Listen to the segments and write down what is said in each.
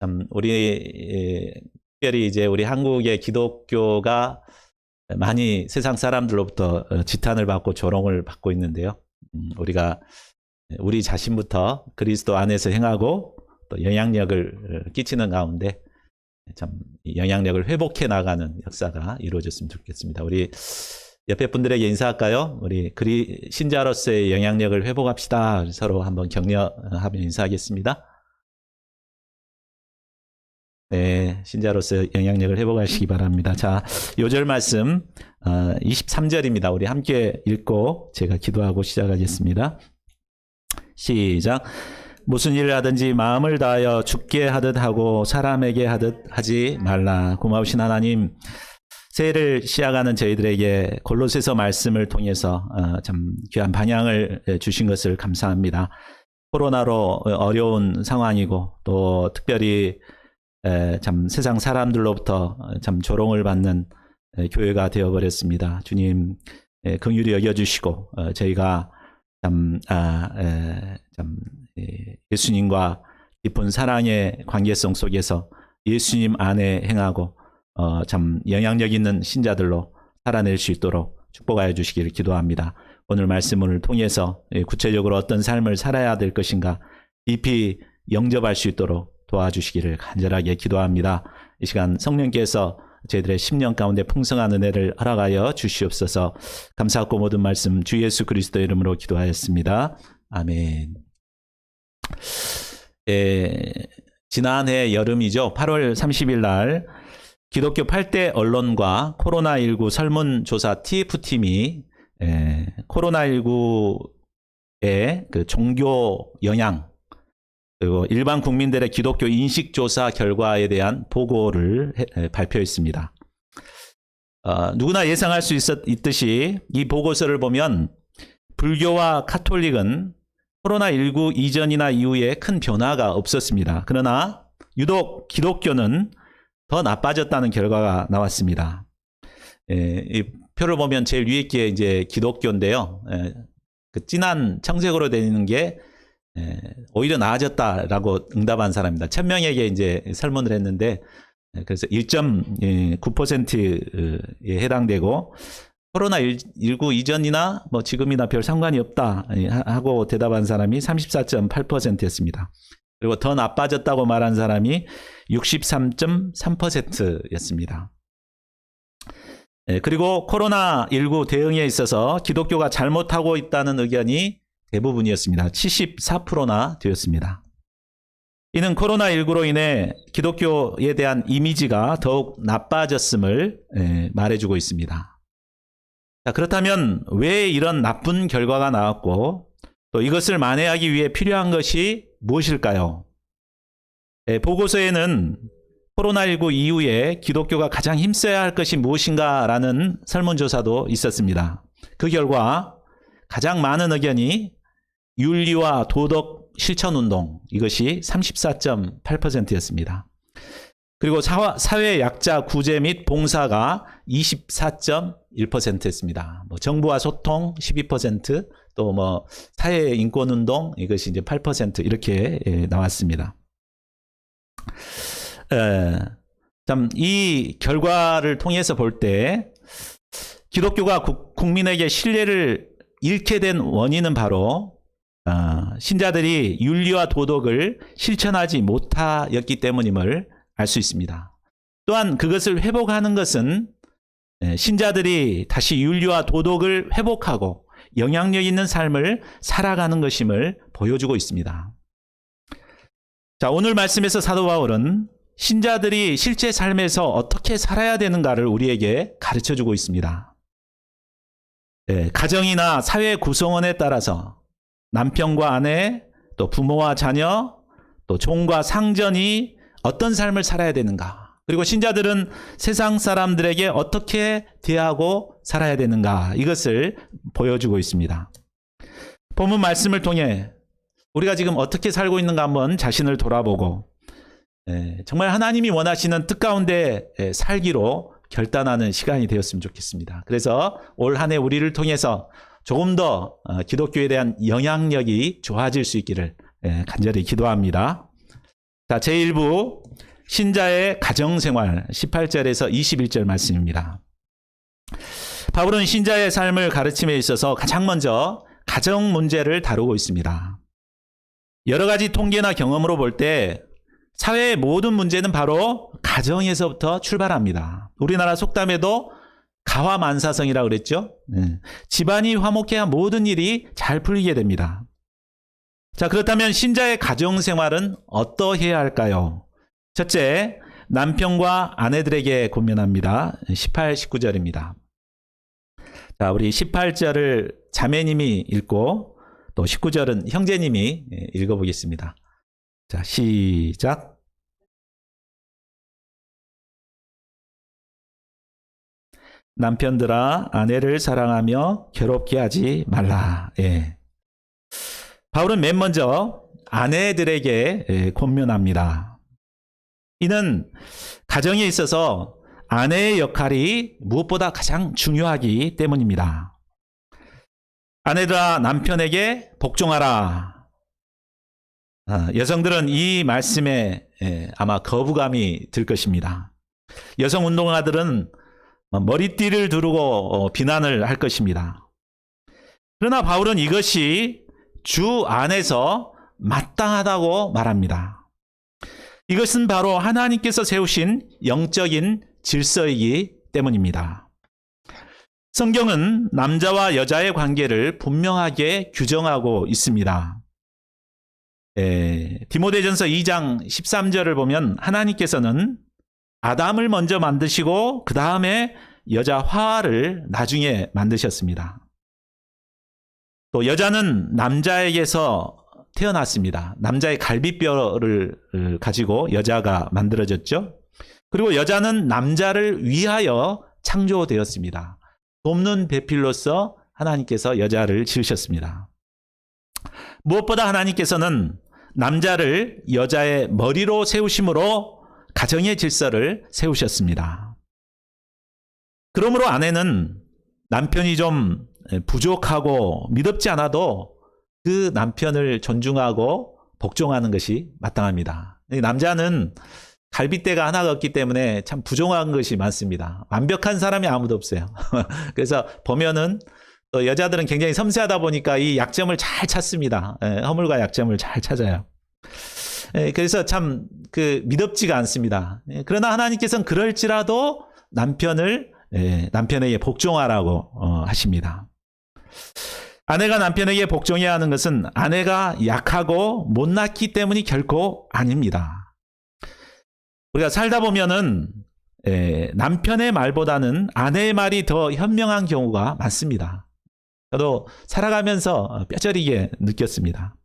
참 특별히 이제 우리 한국의 기독교가 많이 세상 사람들로부터 지탄을 받고 조롱을 받고 있는데요. 우리가 우리 자신부터 그리스도 안에서 행하고 또 영향력을 끼치는 가운데 참 영향력을 회복해 나가는 역사가 이루어졌으면 좋겠습니다. 우리 옆에 분들에게 인사할까요? 우리 신자로서의 영향력을 회복합시다. 서로 한번 격려하며 인사하겠습니다. 네, 신자로서 영향력을 회복하시기 바랍니다. 자, 요절 말씀 23절입니다. 우리 함께 읽고 제가 기도하고 시작하겠습니다. 시작. 무슨 일을 하든지 마음을 다하여 주께 하듯 하고 사람에게 하듯 하지 말라. 고마우신 하나님, 새해를 시작하는 저희들에게 골로새서 말씀을 통해서 참 귀한 방향을 주신 것을 감사합니다. 코로나로 어려운 상황이고 또 특별히 참 세상 사람들로부터 참 조롱을 받는 교회가 되어버렸습니다. 주님 긍휼히 여겨주시고 저희가 참 예수님과 깊은 사랑의 관계성 속에서 예수님 안에 행하고 참 영향력 있는 신자들로 살아낼 수 있도록 축복하여 주시기를 기도합니다. 오늘 말씀을 통해서 구체적으로 어떤 삶을 살아야 될 것인가 깊이 영접할 수 있도록 도와주시기를 간절하게 기도합니다. 이 시간 성령께서 저희들의 심령 가운데 풍성한 은혜를 허락하여 주시옵소서. 감사하고 모든 말씀 주 예수 그리스도의 이름으로 기도하였습니다. 아멘. 지난해 여름이죠. 8월 30일 날 기독교 8대 언론과 코로나19 설문조사 TF팀이 코로나19의 그 종교 영향 그리고 일반 국민들의 기독교 인식조사 결과에 대한 보고를 발표했습니다. 누구나 예상할 수 있듯이 이 보고서를 보면 불교와 카톨릭은 코로나19 이전이나 이후에 큰 변화가 없었습니다. 그러나 유독 기독교는 더 나빠졌다는 결과가 나왔습니다. 이 표를 보면 제일 위에 게 이제 기독교인데요. 그 진한 청색으로 되어 있는 게 오히려 나아졌다라고 응답한 사람입니다. 1000명에게 이제 설문을 했는데 그래서 1.9%에 해당되고 코로나19 이전이나 뭐 지금이나 별 상관이 없다 하고 대답한 사람이 34.8%였습니다. 그리고 더 나빠졌다고 말한 사람이 63.3%였습니다. 그리고 코로나19 대응에 있어서 기독교가 잘못하고 있다는 의견이 대부분이었습니다. 74%나 되었습니다. 이는 코로나19로 인해 기독교에 대한 이미지가 더욱 나빠졌음을 말해주고 있습니다. 자, 그렇다면 왜 이런 나쁜 결과가 나왔고 또 이것을 만회하기 위해 필요한 것이 무엇일까요? 보고서에는 코로나19 이후에 기독교가 가장 힘써야 할 것이 무엇인가라는 설문조사도 있었습니다. 그 결과 가장 많은 의견이 윤리와 도덕 실천운동, 이것이 34.8%였습니다. 그리고 사회 약자 구제 및 봉사가 24.1%였습니다. 뭐 정부와 소통 12%, 또 뭐 사회 인권운동 이것이 이제 8% 이렇게 나왔습니다. 참 이 결과를 통해서 볼 때 기독교가 국민에게 신뢰를 잃게 된 원인은 바로 신자들이 윤리와 도덕을 실천하지 못하였기 때문임을 알 수 있습니다. 또한 그것을 회복하는 것은 신자들이 다시 윤리와 도덕을 회복하고 영향력 있는 삶을 살아가는 것임을 보여주고 있습니다. 자, 오늘 말씀에서 사도 바울은 신자들이 실제 삶에서 어떻게 살아야 되는가를 우리에게 가르쳐주고 있습니다. 가정이나 사회 구성원에 따라서 남편과 아내, 또 부모와 자녀, 또 종과 상전이 어떤 삶을 살아야 되는가, 그리고 신자들은 세상 사람들에게 어떻게 대하고 살아야 되는가, 이것을 보여주고 있습니다. 본문 말씀을 통해 우리가 지금 어떻게 살고 있는가 한번 자신을 돌아보고 정말 하나님이 원하시는 뜻 가운데 살기로 결단하는 시간이 되었으면 좋겠습니다. 그래서 올 한 해 우리를 통해서 조금 더 기독교에 대한 영향력이 좋아질 수 있기를 간절히 기도합니다. 자, 제1부 신자의 가정생활 18절에서 21절 말씀입니다. 바울은 신자의 삶을 가르침에 있어서 가장 먼저 가정 문제를 다루고 있습니다. 여러 가지 통계나 경험으로 볼 때 사회의 모든 문제는 바로 가정에서부터 출발합니다. 우리나라 속담에도 가화만사성이라고 그랬죠. 집안이 화목해야 모든 일이 잘 풀리게 됩니다. 자, 그렇다면 신자의 가정생활은 어떠해야 할까요? 첫째, 남편과 아내들에게 권면합니다. 18, 19절입니다. 자, 우리 18절을 자매님이 읽고 또 19절은 형제님이 읽어보겠습니다. 자, 시작. 남편들아, 아내를 사랑하며 괴롭게 하지 말라. 예. 바울은 맨 먼저 아내들에게 권면합니다. 이는 가정에 있어서 아내의 역할이 무엇보다 가장 중요하기 때문입니다. 아내들아, 남편에게 복종하라. 여성들은 이 말씀에 아마 거부감이 들 것입니다. 여성 운동가들은 머리띠를 두르고 비난을 할 것입니다. 그러나 바울은 이것이 주 안에서 마땅하다고 말합니다. 이것은 바로 하나님께서 세우신 영적인 질서이기 때문입니다. 성경은 남자와 여자의 관계를 분명하게 규정하고 있습니다. 디모데전서 2장 13절을 보면 하나님께서는 아담을 먼저 만드시고 그 다음에 여자 하와를 나중에 만드셨습니다. 또 여자는 남자에게서 태어났습니다. 남자의 갈비뼈를 가지고 여자가 만들어졌죠. 그리고 여자는 남자를 위하여 창조되었습니다. 돕는 배필로서 하나님께서 여자를 지으셨습니다. 무엇보다 하나님께서는 남자를 여자의 머리로 세우심으로 가정의 질서를 세우셨습니다. 그러므로 아내는 남편이 좀 부족하고 미덥지 않아도 그 남편을 존중하고 복종하는 것이 마땅합니다. 남자는 갈빗대가 하나가 없기 때문에 참 부족한 것이 많습니다. 완벽한 사람이 아무도 없어요. 그래서 보면은 또 여자들은 굉장히 섬세하다 보니까 이 약점을 잘 찾습니다. 허물과 약점을 잘 찾아요. 그래서 참 미덥지가 않습니다. 그러나 하나님께서는 그럴지라도 남편에게 복종하라고 하십니다. 아내가 남편에게 복종해야 하는 것은 아내가 약하고 못났기 때문이 결코 아닙니다. 우리가 살다 보면은 남편의 말보다는 아내의 말이 더 현명한 경우가 많습니다. 저도 살아가면서 뼈저리게 느꼈습니다.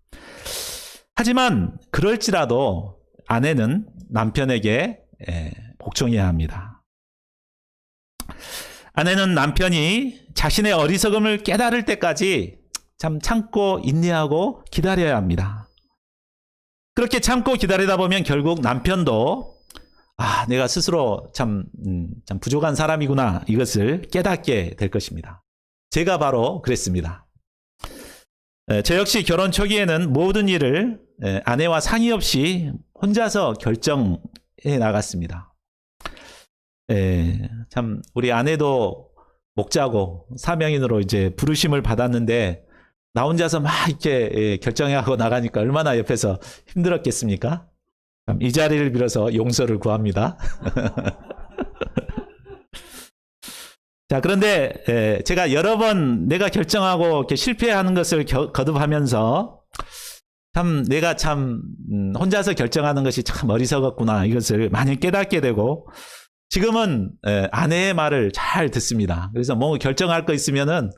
하지만 그럴지라도 아내는 남편에게 복종해야 합니다. 아내는 남편이 자신의 어리석음을 깨달을 때까지 참 참고 인내하고 기다려야 합니다. 그렇게 참고 기다리다 보면 결국 남편도 내가 스스로 참 부족한 사람이구나 이것을 깨닫게 될 것입니다. 제가 바로 그랬습니다. 저 역시 결혼 초기에는 모든 일을 아내와 상의 없이 혼자서 결정해 나갔습니다. 참 우리 아내도 목자고 사명인으로 이제 부르심을 받았는데 나 혼자서 막 이렇게 결정하고 나가니까 얼마나 옆에서 힘들었겠습니까? 이 자리를 빌어서 용서를 구합니다. 자, 그런데 제가 여러 번 내가 결정하고 이렇게 실패하는 것을 거듭하면서 참 내가 혼자서 결정하는 것이 참 어리석었구나 이것을 많이 깨닫게 되고 지금은 아내의 말을 잘 듣습니다. 그래서 뭐 결정할 거 있으면은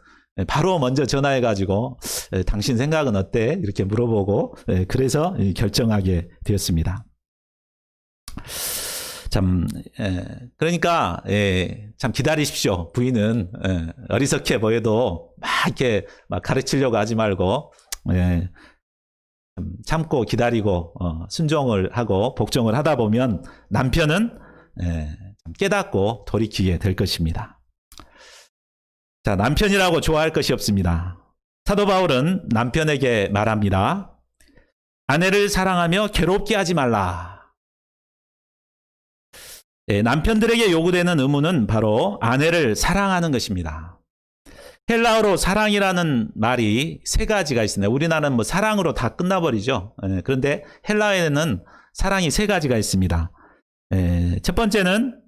바로 먼저 전화해가지고 당신 생각은 어때? 이렇게 물어보고 그래서 결정하게 되었습니다. 그러니까 참 기다리십시오. 부인은 어리석해 보여도 막 이렇게 막 가르치려고 하지 말고 참고 기다리고 순종을 하고 복종을 하다 보면 남편은 깨닫고 돌이키게 될 것입니다. 자, 남편이라고 좋아할 것이 없습니다. 사도 바울은 남편에게 말합니다. 아내를 사랑하며 괴롭게 하지 말라. 남편들에게 요구되는 의무는 바로 아내를 사랑하는 것입니다. 헬라어로 사랑이라는 말이 세 가지가 있습니다. 우리나라는 뭐 사랑으로 다 끝나버리죠. 그런데 헬라어에는 사랑이 세 가지가 있습니다. 첫 번째는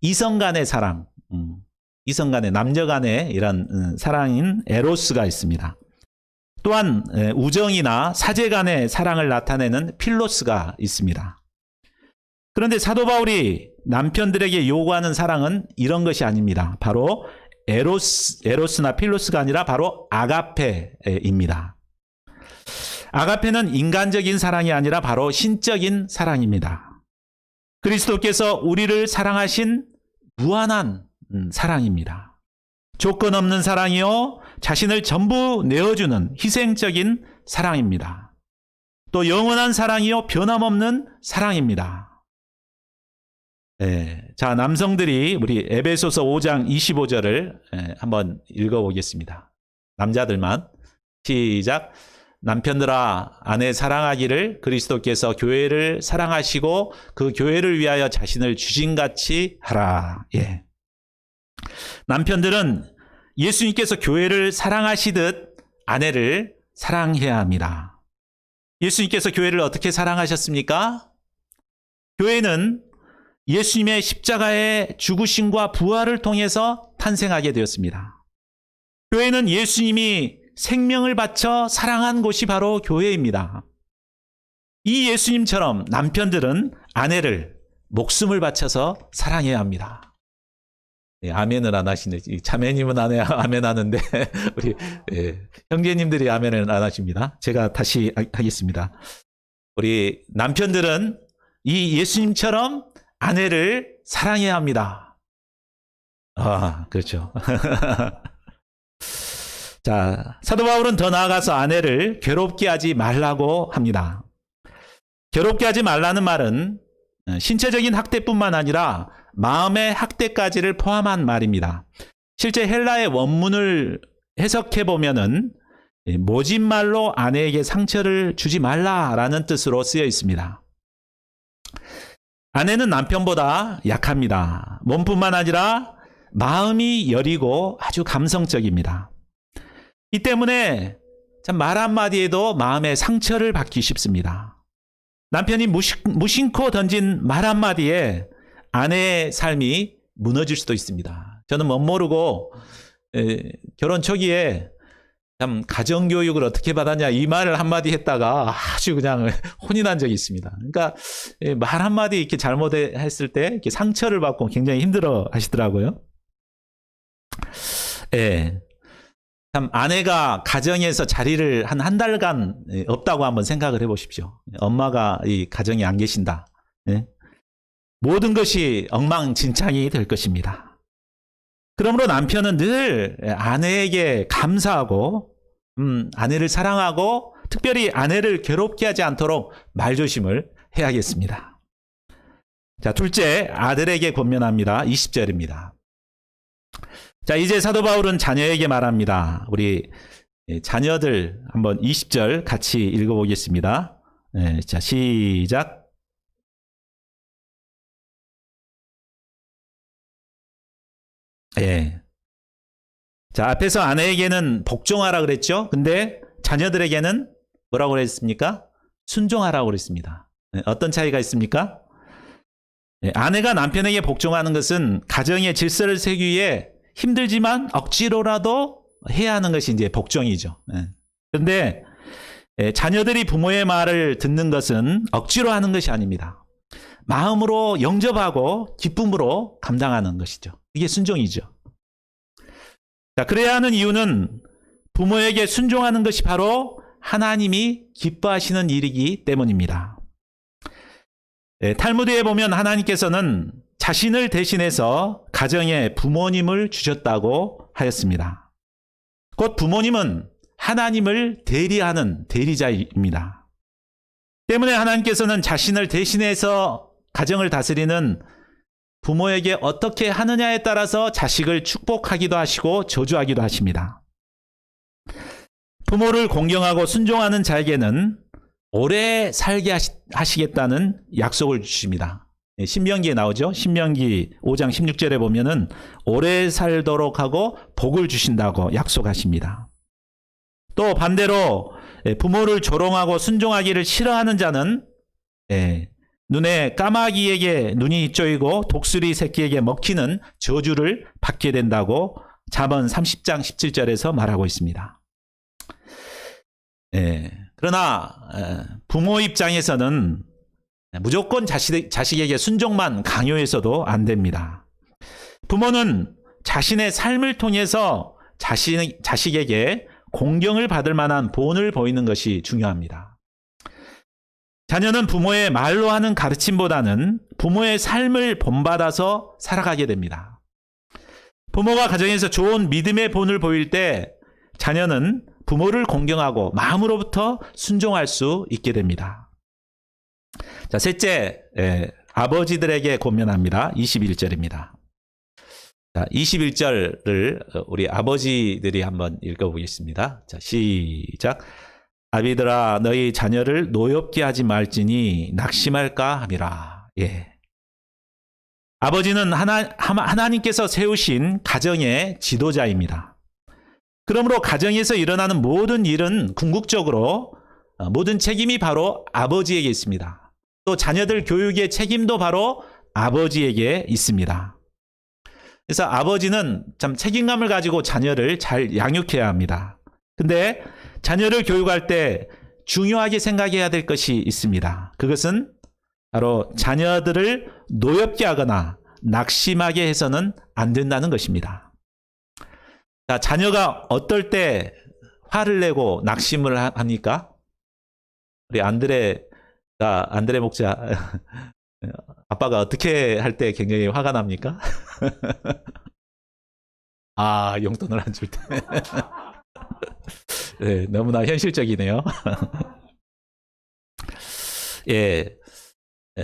이성 간의 사랑, 이성 간의 남녀 간의 이런 사랑인 에로스가 있습니다. 또한 우정이나 사제 간의 사랑을 나타내는 필로스가 있습니다. 그런데 사도 바울이 남편들에게 요구하는 사랑은 이런 것이 아닙니다. 바로 에로스나 필로스가 아니라 바로 아가페입니다. 아가페는 인간적인 사랑이 아니라 바로 신적인 사랑입니다. 그리스도께서 우리를 사랑하신 무한한 사랑입니다. 조건 없는 사랑이요, 자신을 전부 내어주는 희생적인 사랑입니다. 또 영원한 사랑이요, 변함없는 사랑입니다. 자, 남성들이 우리 에베소서 5장 25절을 한번 읽어보겠습니다. 남자들만. 시작. 남편들아, 아내 사랑하기를 그리스도께서 교회를 사랑하시고 그 교회를 위하여 자신을 주신같이 하라. 예. 남편들은 예수님께서 교회를 사랑하시듯 아내를 사랑해야 합니다. 예수님께서 교회를 어떻게 사랑하셨습니까? 교회는 예수님의 십자가의 죽으심과 부활을 통해서 탄생하게 되었습니다. 교회는 예수님이 생명을 바쳐 사랑한 곳이 바로 교회입니다. 이 예수님처럼 남편들은 아내를 목숨을 바쳐서 사랑해야 합니다. 아멘을 안 하시네. 자매님은 아멘 하는데 우리 형제님들이 아멘을 안 하십니다. 제가 다시 하겠습니다. 우리 남편들은 이 예수님처럼 아내를 사랑해야 합니다. 아, 그렇죠. 자, 사도 바울은 더 나아가서 아내를 괴롭게 하지 말라고 합니다. 괴롭게 하지 말라는 말은 신체적인 학대뿐만 아니라 마음의 학대까지를 포함한 말입니다. 실제 헬라의 원문을 해석해 보면은 모진 말로 아내에게 상처를 주지 말라라는 뜻으로 쓰여 있습니다. 아내는 남편보다 약합니다. 몸뿐만 아니라 마음이 여리고 아주 감성적입니다. 이 때문에 참 말 한마디에도 마음의 상처를 받기 쉽습니다. 남편이 무심코 던진 말 한마디에 아내의 삶이 무너질 수도 있습니다. 저는 멋모르고 결혼 초기에 참 가정교육을 어떻게 받았냐 이 말을 한마디 했다가 아주 그냥 혼이 난 적이 있습니다. 그러니까 말 한마디 이렇게 잘못했을 때 이렇게 상처를 받고 굉장히 힘들어 하시더라고요. 예. 참 아내가 가정에서 자리를 한 달간 없다고 한번 생각을 해보십시오. 엄마가 이 가정에 안 계신다. 예? 모든 것이 엉망진창이 될 것입니다. 그러므로 남편은 늘 아내에게 감사하고 아내를 사랑하고 특별히 아내를 괴롭게 하지 않도록 말조심을 해야겠습니다. 자, 둘째, 아들에게 권면합니다. 20절입니다. 자, 이제 사도 바울은 자녀에게 말합니다. 우리 자녀들 한번 20절 같이 읽어보겠습니다. 자, 시작. 예. 자, 앞에서 아내에게는 복종하라 그랬죠? 근데 자녀들에게는 뭐라고 그랬습니까? 순종하라고 그랬습니다. 어떤 차이가 있습니까? 아내가 남편에게 복종하는 것은 가정의 질서를 세우기 위해 힘들지만 억지로라도 해야 하는 것이 이제 복종이죠. 그런데 자녀들이 부모의 말을 듣는 것은 억지로 하는 것이 아닙니다. 마음으로 영접하고 기쁨으로 감당하는 것이죠. 이게 순종이죠. 자, 그래야 하는 이유는 부모에게 순종하는 것이 바로 하나님이 기뻐하시는 일이기 때문입니다. 탈무드에 보면 하나님께서는 자신을 대신해서 가정에 부모님을 주셨다고 하였습니다. 곧 부모님은 하나님을 대리하는 대리자입니다. 때문에 하나님께서는 자신을 대신해서 가정을 다스리는 부모에게 어떻게 하느냐에 따라서 자식을 축복하기도 하시고 저주하기도 하십니다. 부모를 공경하고 순종하는 자에게는 오래 살게 하시겠다는 약속을 주십니다. 신명기에 나오죠. 신명기 5장 16절에 보면은 오래 살도록 하고 복을 주신다고 약속하십니다. 또 반대로 부모를 조롱하고 순종하기를 싫어하는 자는 눈에 까마귀에게 눈이 쪼이고 독수리 새끼에게 먹히는 저주를 받게 된다고 잠언 30장 17절에서 말하고 있습니다. 그러나 부모 입장에서는 무조건 자식에게 순종만 강요해서도 안 됩니다. 부모는 자신의 삶을 통해서 자식에게 공경을 받을 만한 본을 보이는 것이 중요합니다. 자녀는 부모의 말로 하는 가르침보다는 부모의 삶을 본받아서 살아가게 됩니다. 부모가 가정에서 좋은 믿음의 본을 보일 때 자녀는 부모를 공경하고 마음으로부터 순종할 수 있게 됩니다. 자, 셋째, 아버지들에게 권면합니다. 21절입니다. 자, 21절을 우리 아버지들이 한번 읽어보겠습니다. 자, 시작. 아비들아, 너희 자녀를 노엽게 하지 말지니 낙심할까 함이라. 아버지는 하나님께서 세우신 가정의 지도자입니다. 그러므로 가정에서 일어나는 모든 일은 궁극적으로 모든 책임이 바로 아버지에게 있습니다. 또 자녀들 교육의 책임도 바로 아버지에게 있습니다. 그래서 아버지는 참 책임감을 가지고 자녀를 잘 양육해야 합니다. 근데 자녀를 교육할 때 중요하게 생각해야 될 것이 있습니다. 그것은 바로 자녀들을 노엽게 하거나 낙심하게 해서는 안 된다는 것입니다. 자, 자녀가 어떨 때 화를 내고 낙심을 합니까? 우리 안드레 목자 아빠가 어떻게 할 때 굉장히 화가 납니까? 용돈을 안 줄 때. 네, 너무나 현실적이네요.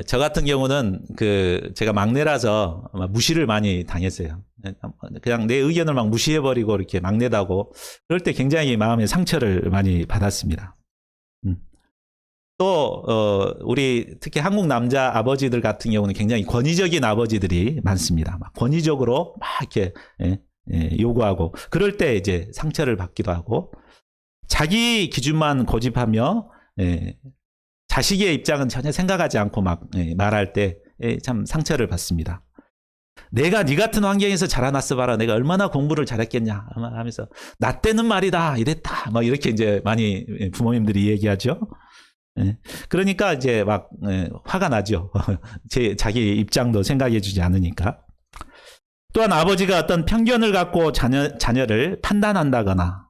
저 같은 경우는 제가 막내라서 무시를 많이 당했어요. 그냥 내 의견을 막 무시해버리고 이렇게 막내다고 그럴 때 굉장히 마음에 상처를 많이 받았습니다. 또 우리 특히 한국 남자 아버지들 같은 경우는 굉장히 권위적인 아버지들이 많습니다. 막 권위적으로 막 이렇게 요구하고 그럴 때 이제 상처를 받기도 하고 자기 기준만 고집하며 자식의 입장은 전혀 생각하지 않고 막 말할 때 참 상처를 받습니다. 내가 네 같은 환경에서 자라났어 봐라. 내가 얼마나 공부를 잘했겠냐 하면서 나 때는 말이다 이랬다 막 이렇게 이제 많이 부모님들이 얘기하죠. 그러니까 이제 막 화가 나죠. 자기 입장도 생각해 주지 않으니까. 또한 아버지가 어떤 편견을 갖고 자녀를 판단한다거나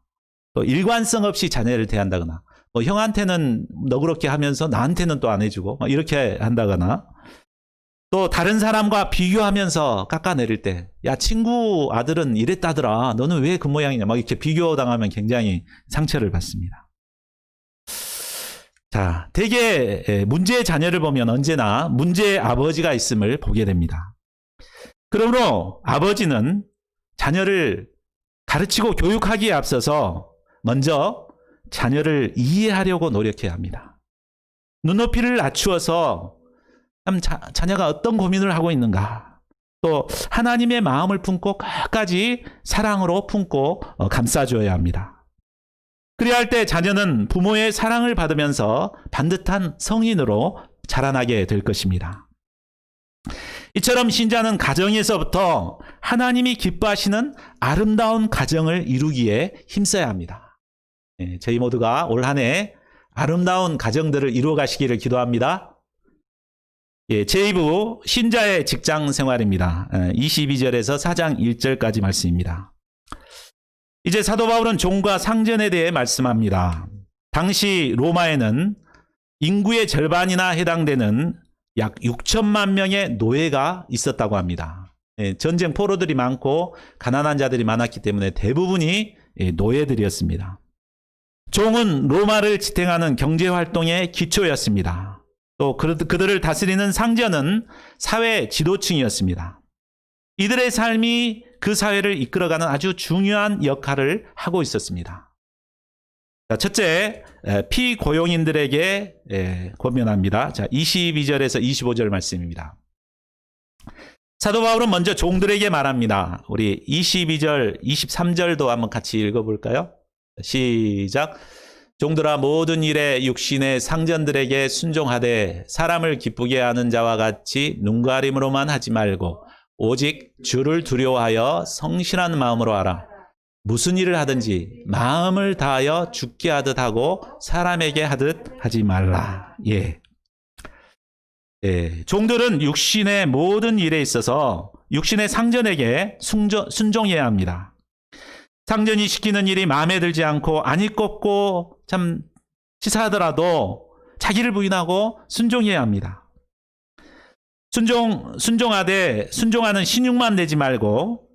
또 일관성 없이 자녀를 대한다거나 뭐 형한테는 너그럽게 하면서 나한테는 또 안 해주고 이렇게 한다거나 또 다른 사람과 비교하면서 깎아내릴 때 야 친구 아들은 이랬다더라 너는 왜 그 모양이냐 막 이렇게 비교당하면 굉장히 상처를 받습니다. 자, 대개 문제의 자녀를 보면 언제나 문제의 아버지가 있음을 보게 됩니다. 그러므로 아버지는 자녀를 가르치고 교육하기에 앞서서 먼저 자녀를 이해하려고 노력해야 합니다. 눈높이를 낮추어서 자녀가 어떤 고민을 하고 있는가 또 하나님의 마음을 품고 끝까지 사랑으로 품고 감싸줘야 합니다. 그래야 할 때 자녀는 부모의 사랑을 받으면서 반듯한 성인으로 자라나게 될 것입니다. 이처럼 신자는 가정에서부터 하나님이 기뻐하시는 아름다운 가정을 이루기에 힘써야 합니다. 저희 모두가 올 한 해 아름다운 가정들을 이루어 가시기를 기도합니다. 제2부 신자의 직장 생활입니다. 22절에서 4장 1절까지 말씀입니다. 이제 사도 바울은 종과 상전에 대해 말씀합니다. 당시 로마에는 인구의 절반이나 해당되는 약 6천만 명의 노예가 있었다고 합니다. 전쟁 포로들이 많고 가난한 자들이 많았기 때문에 대부분이 노예들이었습니다. 종은 로마를 지탱하는 경제활동의 기초였습니다. 또 그들을 다스리는 상전은 사회 지도층이었습니다. 이들의 삶이 그 사회를 이끌어가는 아주 중요한 역할을 하고 있었습니다. 첫째, 피고용인들에게 권면합니다. 자, 22절에서 25절 말씀입니다. 사도 바울은 먼저 종들에게 말합니다. 우리 22절, 23절도 한번 같이 읽어볼까요? 시작. 종들아 모든 일에 육신의 상전들에게 순종하되 사람을 기쁘게 하는 자와 같이 눈가림으로만 하지 말고 오직 주를 두려워하여 성실한 마음으로 하라. 무슨 일을 하든지 마음을 다하여 죽게 하듯 하고 사람에게 하듯 하지 말라. 예. 예. 종들은 육신의 모든 일에 있어서 육신의 상전에게 순종해야 합니다. 상전이 시키는 일이 마음에 들지 않고 안 입겁고 참 치사하더라도 자기를 부인하고 순종해야 합니다. 순종하는 신용만 내지 말고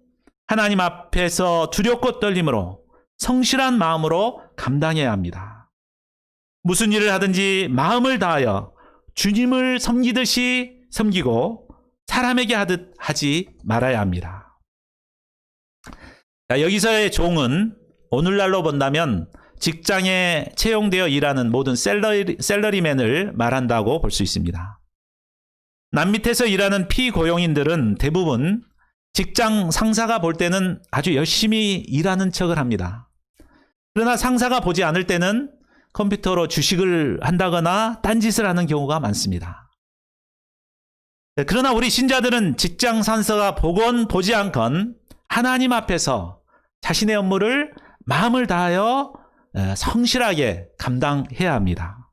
하나님 앞에서 두렵고 떨림으로 성실한 마음으로 감당해야 합니다. 무슨 일을 하든지 마음을 다하여 주님을 섬기듯이 섬기고 사람에게 하듯 하지 말아야 합니다. 자, 여기서의 종은 오늘날로 본다면 직장에 채용되어 일하는 모든 셀러리맨을 말한다고 볼 수 있습니다. 남 밑에서 일하는 피고용인들은 대부분 직장 상사가 볼 때는 아주 열심히 일하는 척을 합니다. 그러나 상사가 보지 않을 때는 컴퓨터로 주식을 한다거나 딴짓을 하는 경우가 많습니다. 그러나 우리 신자들은 직장 상사가 보건 보지 않건 하나님 앞에서 자신의 업무를 마음을 다하여 성실하게 감당해야 합니다.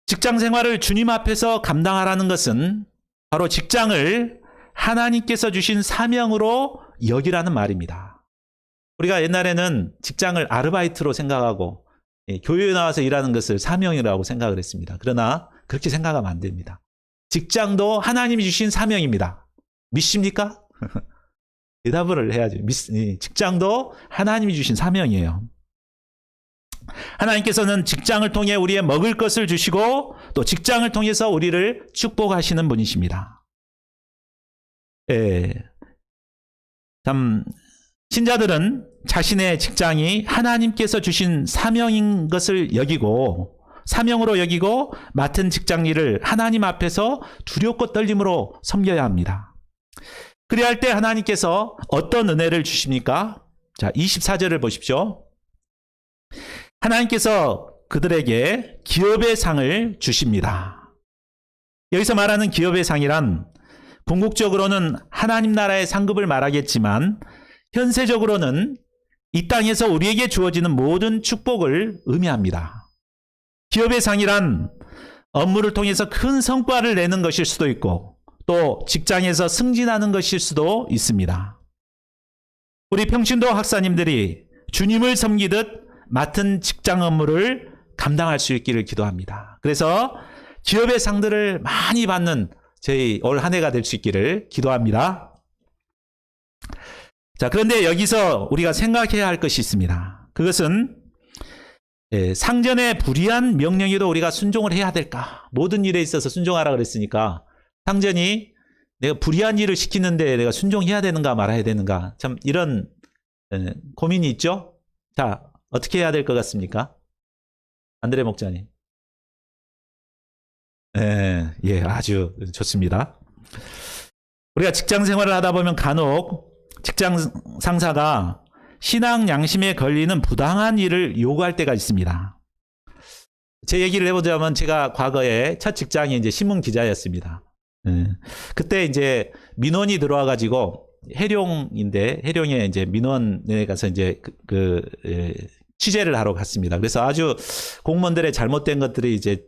직장 생활을 주님 앞에서 감당하라는 것은 바로 직장을 하나님께서 주신 사명으로 여기라는 말입니다. 우리가 옛날에는 직장을 아르바이트로 생각하고 교회에 나와서 일하는 것을 사명이라고 생각을 했습니다. 그러나 그렇게 생각하면 안 됩니다. 직장도 하나님이 주신 사명입니다. 믿습니까? 대답을 해야죠. 직장도 하나님이 주신 사명이에요. 하나님께서는 직장을 통해 우리의 먹을 것을 주시고 또 직장을 통해서 우리를 축복하시는 분이십니다. 예. 참 신자들은 자신의 직장이 하나님께서 주신 사명인 것을 여기고 사명으로 여기고 맡은 직장 일을 하나님 앞에서 두렵고 떨림으로 섬겨야 합니다. 그래야 할 때 하나님께서 어떤 은혜를 주십니까? 자, 24절을 보십시오. 하나님께서 그들에게 기업의 상을 주십니다. 여기서 말하는 기업의 상이란 궁극적으로는 하나님 나라의 상급을 말하겠지만 현세적으로는 이 땅에서 우리에게 주어지는 모든 축복을 의미합니다. 기업의 상이란 업무를 통해서 큰 성과를 내는 것일 수도 있고 또 직장에서 승진하는 것일 수도 있습니다. 우리 평신도 학사님들이 주님을 섬기듯 맡은 직장 업무를 감당할 수 있기를 기도합니다. 그래서 기업의 상들을 많이 받는 저희 올 한 해가 될 수 있기를 기도합니다. 자, 그런데 여기서 우리가 생각해야 할 것이 있습니다. 그것은 상전의 불의한 명령에도 우리가 순종을 해야 될까? 모든 일에 있어서 순종하라 그랬으니까 상전이 내가 불의한 일을 시키는데 내가 순종해야 되는가 말아야 되는가? 참 이런 고민이 있죠? 자, 어떻게 해야 될 것 같습니까? 안드레 목자님. 예, 아주 좋습니다. 우리가 직장 생활을 하다 보면 간혹 직장 상사가 신앙 양심에 걸리는 부당한 일을 요구할 때가 있습니다. 제 얘기를 해보자면 제가 과거에 첫 직장이 이제 신문 기자였습니다. 그때 이제 민원이 들어와가지고 해룡에 이제 민원에 가서 이제 취재를 하러 갔습니다. 그래서 아주 공무원들의 잘못된 것들이 이제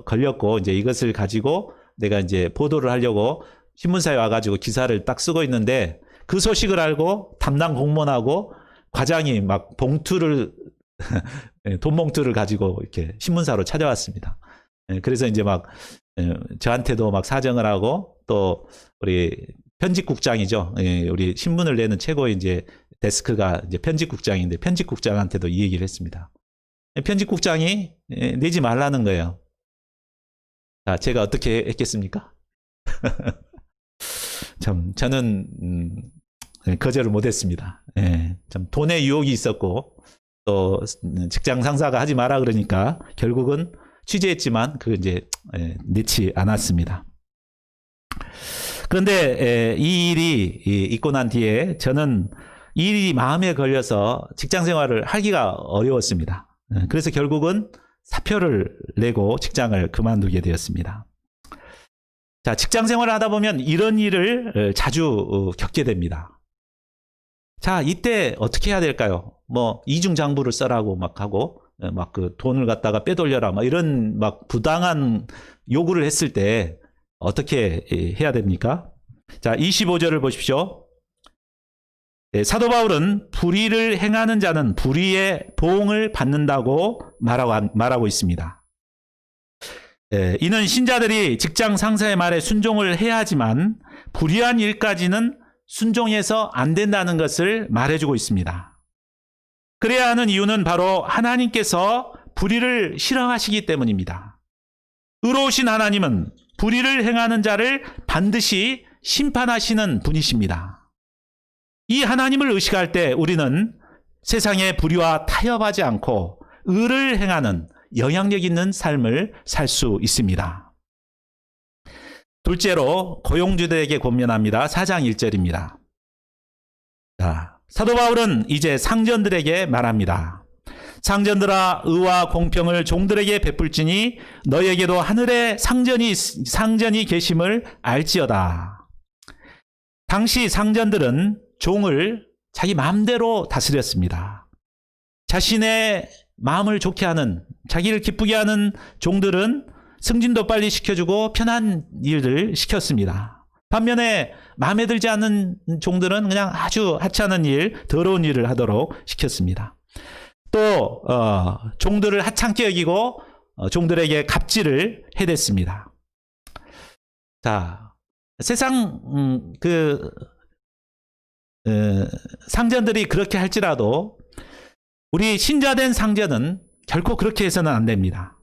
걸렸고 이제 이것을 가지고 내가 이제 보도를 하려고 신문사에 와가지고 기사를 딱 쓰고 있는데 그 소식을 알고 담당 공무원하고 과장이 막 봉투를 돈 봉투를 가지고 이렇게 신문사로 찾아왔습니다. 그래서 이제 막 저한테도 막 사정을 하고 또 우리 편집국장이죠. 우리 신문을 내는 최고의 이제 데스크가 이제 편집국장인데 편집국장한테도 이 얘기를 했습니다. 편집국장이 내지 말라는 거예요. 자, 제가 어떻게 했겠습니까? 참 저는 거절을 못했습니다. 참 돈의 유혹이 있었고 또 직장 상사가 하지 마라 그러니까 결국은 취재했지만 그 이제 내지 않았습니다. 그런데 이 일이 있고 난 뒤에 저는 이 일이 마음에 걸려서 직장 생활을 하기가 어려웠습니다. 그래서 결국은 사표를 내고 직장을 그만두게 되었습니다. 자, 직장 생활을 하다 보면 이런 일을 자주 겪게 됩니다. 자, 이때 어떻게 해야 될까요? 뭐 이중장부를 써라고 막 하고 막 그 돈을 갖다가 빼돌려라 막 이런 막 부당한 요구를 했을 때 어떻게 해야 됩니까? 자, 25절을 보십시오. 사도 바울은 불의를 행하는 자는 불의의 보응을 받는다고 말하고 있습니다. 이는 신자들이 직장 상사의 말에 순종을 해야 하지만 불의한 일까지는 순종해서 안 된다는 것을 말해주고 있습니다. 그래야 하는 이유는 바로 하나님께서 불의를 싫어하시기 때문입니다. 의로우신 하나님은 불의를 행하는 자를 반드시 심판하시는 분이십니다. 이 하나님을 의식할 때 우리는 세상의 불의와 타협하지 않고 의를 행하는 영향력 있는 삶을 살 수 있습니다. 둘째로 고용주들에게 권면합니다. 4장 1절입니다. 자, 사도 바울은 이제 상전들에게 말합니다. 상전들아, 의와 공평을 종들에게 베풀지니 너에게도 하늘에 상전이 계심을 알지어다. 당시 상전들은 종을 자기 마음대로 다스렸습니다. 자신의 마음을 좋게 하는, 자기를 기쁘게 하는 종들은 승진도 빨리 시켜주고 편한 일을 시켰습니다. 반면에 마음에 들지 않는 종들은 그냥 아주 하찮은 일, 더러운 일을 하도록 시켰습니다. 또 종들을 하찮게 여기고 종들에게 갑질을 해댔습니다. 자, 세상 상전들이 그렇게 할지라도 우리 신자된 상전은 결코 그렇게 해서는 안 됩니다.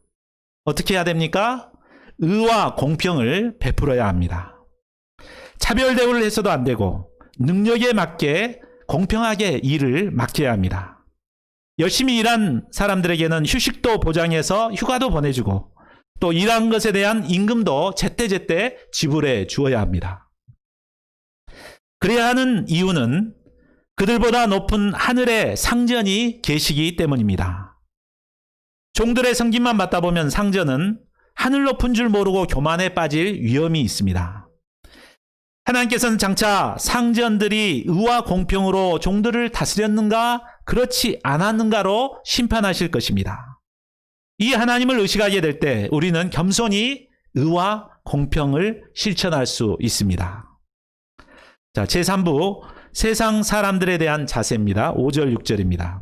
어떻게 해야 됩니까? 의와 공평을 베풀어야 합니다. 차별 대우를 해서도 안 되고 능력에 맞게 공평하게 일을 맡겨야 합니다. 열심히 일한 사람들에게는 휴식도 보장해서 휴가도 보내주고 또 일한 것에 대한 임금도 제때제때 지불해 주어야 합니다. 그래야 하는 이유는 그들보다 높은 하늘의 상전이 계시기 때문입니다. 종들의 성김만 받다 보면 상전은 하늘 높은 줄 모르고 교만에 빠질 위험이 있습니다. 하나님께서는 장차 상전들이 의와 공평으로 종들을 다스렸는가 그렇지 않았는가로 심판하실 것입니다. 이 하나님을 의식하게 될 때 우리는 겸손히 의와 공평을 실천할 수 있습니다. 자, 제3부 세상 사람들에 대한 자세입니다. 5절 6절입니다.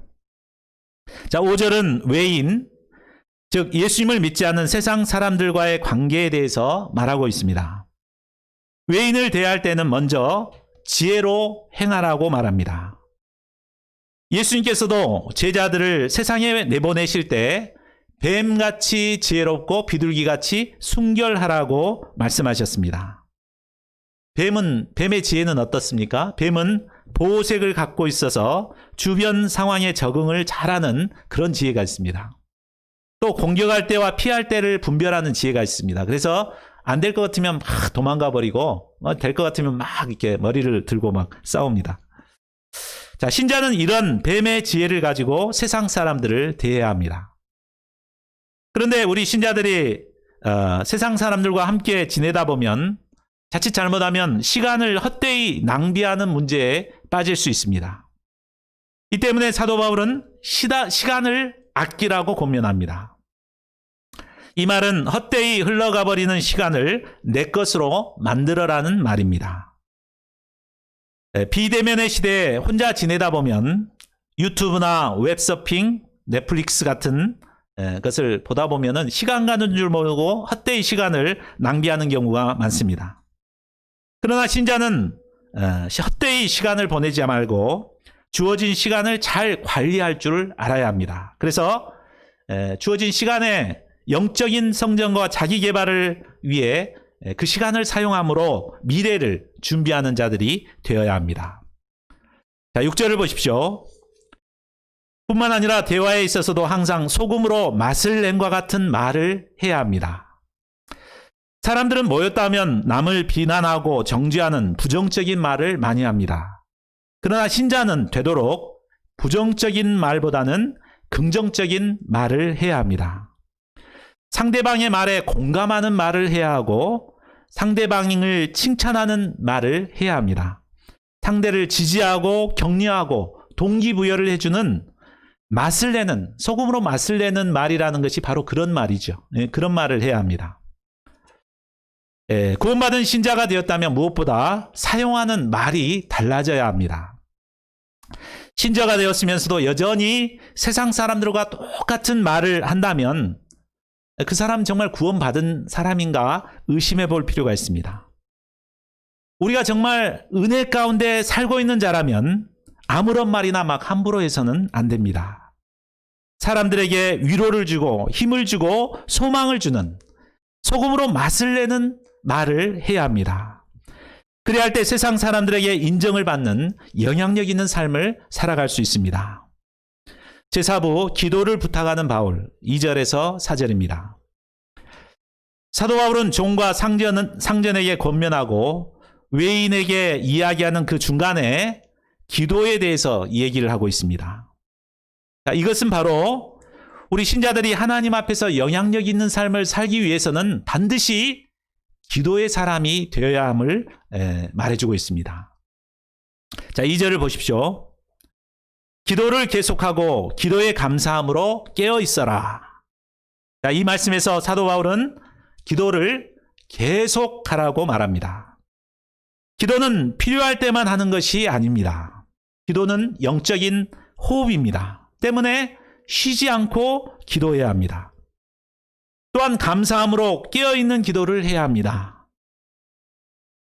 자, 5절은 외인, 즉 예수님을 믿지 않는 세상 사람들과의 관계에 대해서 말하고 있습니다. 외인을 대할 때는 먼저 지혜로 행하라고 말합니다. 예수님께서도 제자들을 세상에 내보내실 때 뱀같이 지혜롭고 비둘기같이 순결하라고 말씀하셨습니다. 뱀의 지혜는 어떻습니까? 뱀은 보호색을 갖고 있어서 주변 상황에 적응을 잘하는 그런 지혜가 있습니다. 또 공격할 때와 피할 때를 분별하는 지혜가 있습니다. 그래서 안 될 것 같으면 막 도망가 버리고 될 것 같으면 막 이렇게 머리를 들고 막 싸웁니다. 자, 신자는 이런 뱀의 지혜를 가지고 세상 사람들을 대해야 합니다. 그런데 우리 신자들이 세상 사람들과 함께 지내다 보면 자칫 잘못하면 시간을 헛되이 낭비하는 문제에 빠질 수 있습니다. 이 때문에 사도 바울은 시간을 아끼라고 권면합니다. 이 말은 헛되이 흘러가 버리는 시간을 내 것으로 만들어라는 말입니다. 비대면의 시대에 혼자 지내다 보면 유튜브나 웹서핑, 넷플릭스 같은 것을 보다 보면 시간 가는 줄 모르고 헛되이 시간을 낭비하는 경우가 많습니다. 그러나 신자는 헛되이 시간을 보내지 말고 주어진 시간을 잘 관리할 줄 알아야 합니다. 그래서 주어진 시간에 영적인 성장과 자기 개발을 위해 그 시간을 사용함으로 미래를 준비하는 자들이 되어야 합니다. 자, 6절을 보십시오. 뿐만 아니라 대화에 있어서도 항상 소금으로 맛을 낸과 같은 말을 해야 합니다. 사람들은 모였다면 남을 비난하고 정죄하는 부정적인 말을 많이 합니다. 그러나 신자는 되도록 부정적인 말보다는 긍정적인 말을 해야 합니다. 상대방의 말에 공감하는 말을 해야 하고 상대방을 칭찬하는 말을 해야 합니다. 상대를 지지하고 격려하고 동기부여를 해주는 맛을 내는, 소금으로 맛을 내는 말이라는 것이 바로 그런 말이죠. 그런 말을 해야 합니다. 구원받은 신자가 되었다면 무엇보다 사용하는 말이 달라져야 합니다. 신자가 되었으면서도 여전히 세상 사람들과 똑같은 말을 한다면 그 사람 정말 구원받은 사람인가 의심해 볼 필요가 있습니다. 우리가 정말 은혜 가운데 살고 있는 자라면 아무런 말이나 막 함부로 해서는 안 됩니다. 사람들에게 위로를 주고 힘을 주고 소망을 주는, 소금으로 맛을 내는 말을 해야 합니다. 그래야 할 때 세상 사람들에게 인정을 받는 영향력 있는 삶을 살아갈 수 있습니다. 제4부 기도를 부탁하는 바울 2절에서 4절입니다. 사도 바울은 종과 상전에게 권면하고 외인에게 이야기하는 그 중간에 기도에 대해서 얘기를 하고 있습니다. 자, 이것은 바로 우리 신자들이 하나님 앞에서 영향력 있는 삶을 살기 위해서는 반드시 기도의 사람이 되어야 함을 말해주고 있습니다. 자, 2절을 보십시오. 기도를 계속하고 기도에 감사함으로 깨어 있어라. 자, 이 말씀에서 사도 바울은 기도를 계속하라고 말합니다. 기도는 필요할 때만 하는 것이 아닙니다. 기도는 영적인 호흡입니다. 때문에 쉬지 않고 기도해야 합니다. 또한 감사함으로 깨어있는 기도를 해야 합니다.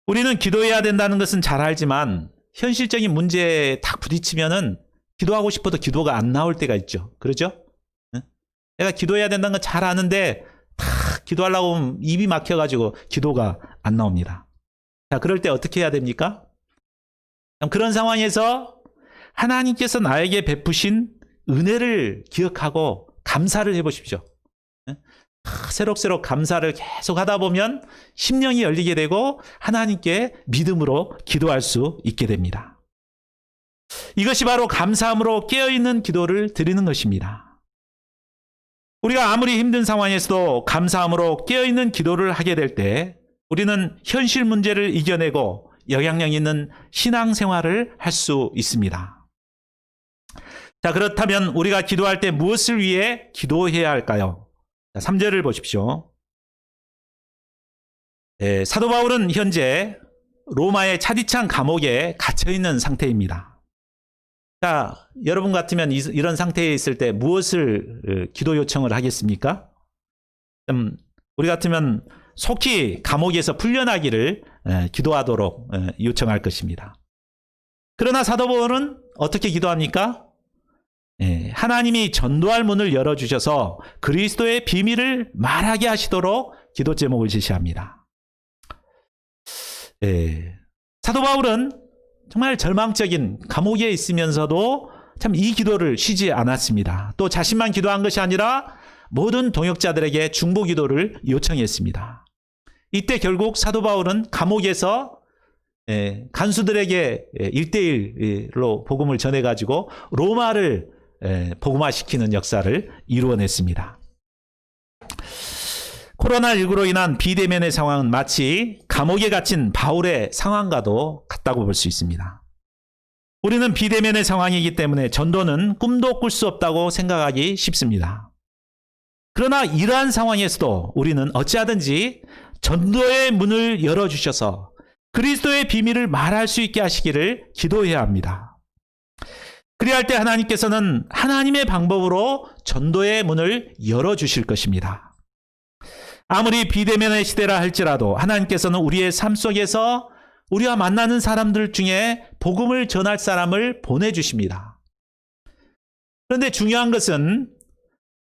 우리는 기도해야 된다는 것은 잘 알지만 현실적인 문제에 딱 부딪히면은 기도하고 싶어도 기도가 안 나올 때가 있죠. 그러죠? 내가 기도해야 된다는 건 잘 아는데 딱 기도하려고 하면 입이 막혀가지고 기도가 안 나옵니다. 자, 그럴 때 어떻게 해야 됩니까? 그런 상황에서 하나님께서 나에게 베푸신 은혜를 기억하고 감사를 해보십시오. 새록새록 감사를 계속 하다 보면 심령이 열리게 되고 하나님께 믿음으로 기도할 수 있게 됩니다. 이것이 바로 감사함으로 깨어있는 기도를 드리는 것입니다. 우리가 아무리 힘든 상황에서도 감사함으로 깨어있는 기도를 하게 될 때 우리는 현실 문제를 이겨내고 영향력 있는 신앙생활을 할 수 있습니다. 자, 그렇다면 우리가 기도할 때 무엇을 위해 기도해야 할까요? 자, 3절을 보십시오. 사도 바울은 현재 로마의 차디찬 감옥에 갇혀있는 상태입니다. 자, 여러분 같으면 이런 상태에 있을 때 무엇을 기도 요청을 하겠습니까? 우리 같으면 속히 감옥에서 풀려나기를 기도하도록 요청할 것입니다. 그러나 사도 바울은 어떻게 기도합니까? 하나님이 전도할 문을 열어주셔서 그리스도의 비밀을 말하게 하시도록 기도 제목을 제시합니다. 사도 바울은 정말 절망적인 감옥에 있으면서도 참 이 기도를 쉬지 않았습니다. 또 자신만 기도한 것이 아니라 모든 동역자들에게 중보 기도를 요청했습니다. 이때 결국 사도 바울은 감옥에서 간수들에게 1대1로 복음을 전해가지고 로마를 복음화시키는 역사를 이루어냈습니다. 코로나19로 인한 비대면의 상황은 마치 감옥에 갇힌 바울의 상황과도 같다고 볼 수 있습니다. 우리는 비대면의 상황이기 때문에 전도는 꿈도 꿀 수 없다고 생각하기 쉽습니다. 그러나 이러한 상황에서도 우리는 어찌하든지 전도의 문을 열어주셔서 그리스도의 비밀을 말할 수 있게 하시기를 기도해야 합니다. 그래야 할 때 하나님께서는 하나님의 방법으로 전도의 문을 열어주실 것입니다. 아무리 비대면의 시대라 할지라도 하나님께서는 우리의 삶 속에서 우리와 만나는 사람들 중에 복음을 전할 사람을 보내주십니다. 그런데 중요한 것은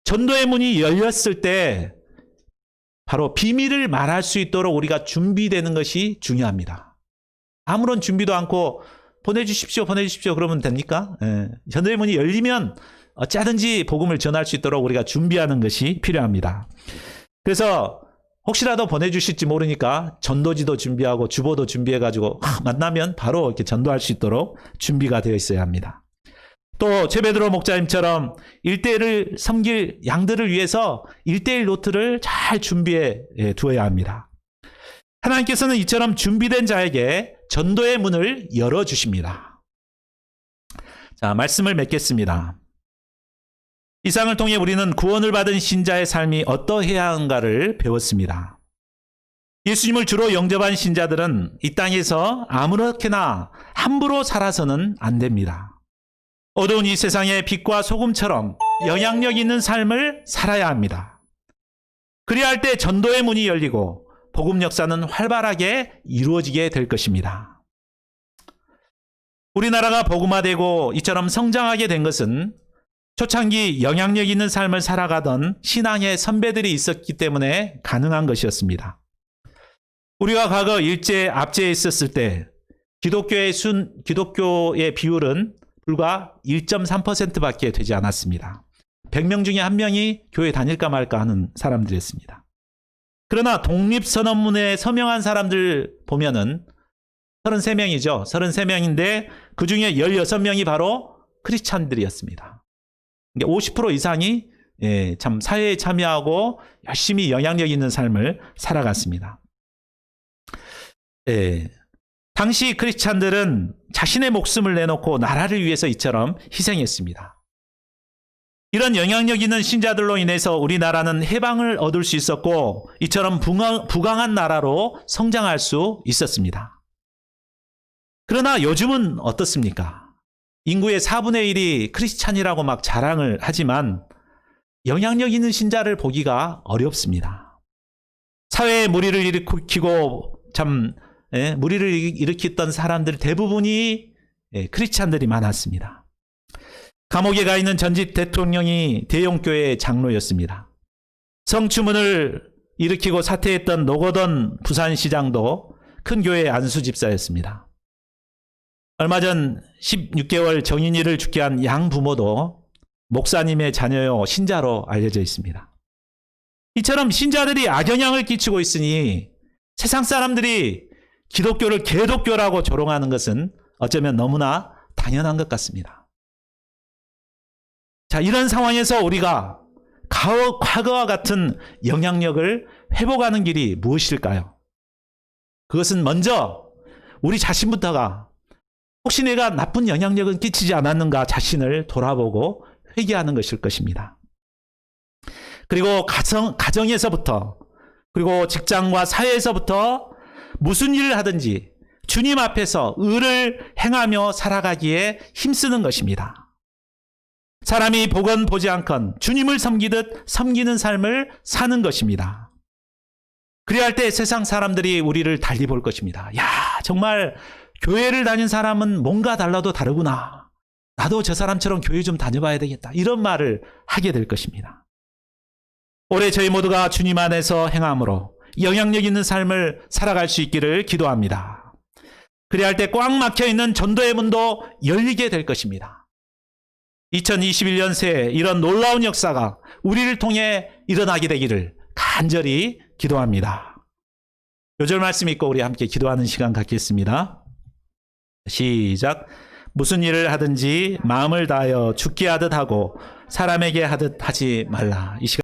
전도의 문이 열렸을 때 바로 비밀을 말할 수 있도록 우리가 준비되는 것이 중요합니다. 아무런 준비도 않고 보내주십시오 그러면 됩니까? 전도의 문이 열리면 어찌하든지 복음을 전할 수 있도록 우리가 준비하는 것이 필요합니다. 그래서 혹시라도 보내주실지 모르니까 전도지도 준비하고 주보도 준비해가지고 만나면 바로 이렇게 전도할 수 있도록 준비가 되어 있어야 합니다. 또 제베드로 목사님처럼 1대1을 섬길 양들을 위해서 1대1 노트를 잘 준비해 두어야 합니다. 하나님께서는 이처럼 준비된 자에게 전도의 문을 열어주십니다. 자, 말씀을 맺겠습니다. 이상을 통해 우리는 구원을 받은 신자의 삶이 어떠해야 하는가를 배웠습니다. 예수님을 주로 영접한 신자들은 이 땅에서 아무렇게나 함부로 살아서는 안 됩니다. 어두운 이 세상의 빛과 소금처럼 영향력 있는 삶을 살아야 합니다. 그리야 할 때 전도의 문이 열리고 복음 역사는 활발하게 이루어지게 될 것입니다. 우리나라가 복음화되고 이처럼 성장하게 된 것은 초창기 영향력 있는 삶을 살아가던 신앙의 선배들이 있었기 때문에 가능한 것이었습니다. 우리가 과거 일제 압제에 있었을 때 기독교의 비율은 불과 1.3%밖에 되지 않았습니다. 100명 중에 1명이 교회 다닐까 말까 하는 사람들이었습니다. 그러나 독립선언문에 서명한 사람들 보면은 33명이죠. 33명인데 그 중에 16명이 바로 크리스찬들이었습니다. 50% 이상이 참 사회에 참여하고 열심히 영향력 있는 삶을 살아갔습니다. 당시 크리스찬들은 자신의 목숨을 내놓고 나라를 위해서 이처럼 희생했습니다. 이런 영향력 있는 신자들로 인해서 우리나라는 해방을 얻을 수 있었고 이처럼 부강한 나라로 성장할 수 있었습니다. 그러나 요즘은 어떻습니까? 인구의 4분의 1이 크리스찬이라고 막 자랑을 하지만 영향력 있는 신자를 보기가 어렵습니다. 사회에 무리를 일으키고 무리를 일으켰던 사람들 대부분이 크리스찬들이 많았습니다. 감옥에 가 있는 전직 대통령이 대형교회 장로였습니다. 성추문을 일으키고 사퇴했던 노거던 부산시장도 큰 교회 안수 집사였습니다. 얼마 전 16개월 정인이를 죽게 한 양 부모도 목사님의 자녀요 신자로 알려져 있습니다. 이처럼 신자들이 악영향을 끼치고 있으니 세상 사람들이 기독교를 개독교라고 조롱하는 것은 어쩌면 너무나 당연한 것 같습니다. 자, 이런 상황에서 우리가 과거와 같은 영향력을 회복하는 길이 무엇일까요? 그것은 먼저 우리 자신부터가 혹시 내가 나쁜 영향력은 끼치지 않았는가 자신을 돌아보고 회개하는 것일 것입니다. 그리고 가정에서부터 그리고 직장과 사회에서부터 무슨 일을 하든지 주님 앞에서 의를 행하며 살아가기에 힘쓰는 것입니다. 사람이 보건 보지 않건 주님을 섬기듯 섬기는 삶을 사는 것입니다. 그래야 할 때 세상 사람들이 우리를 달리 볼 것입니다. 야, 정말 교회를 다닌 사람은 뭔가 달라도 다르구나. 나도 저 사람처럼 교회 좀 다녀봐야 되겠다. 이런 말을 하게 될 것입니다. 올해 저희 모두가 주님 안에서 행함으로 영향력 있는 삶을 살아갈 수 있기를 기도합니다. 그래야 할 때 꽉 막혀있는 전도의 문도 열리게 될 것입니다. 2021년 새해 이런 놀라운 역사가 우리를 통해 일어나게 되기를 간절히 기도합니다. 요절 말씀 읽고 우리 함께 기도하는 시간 갖겠습니다. 시작. 무슨 일을 하든지 마음을 다하여 죽게 하듯 하고 사람에게 하듯 하지 말라. 이 시간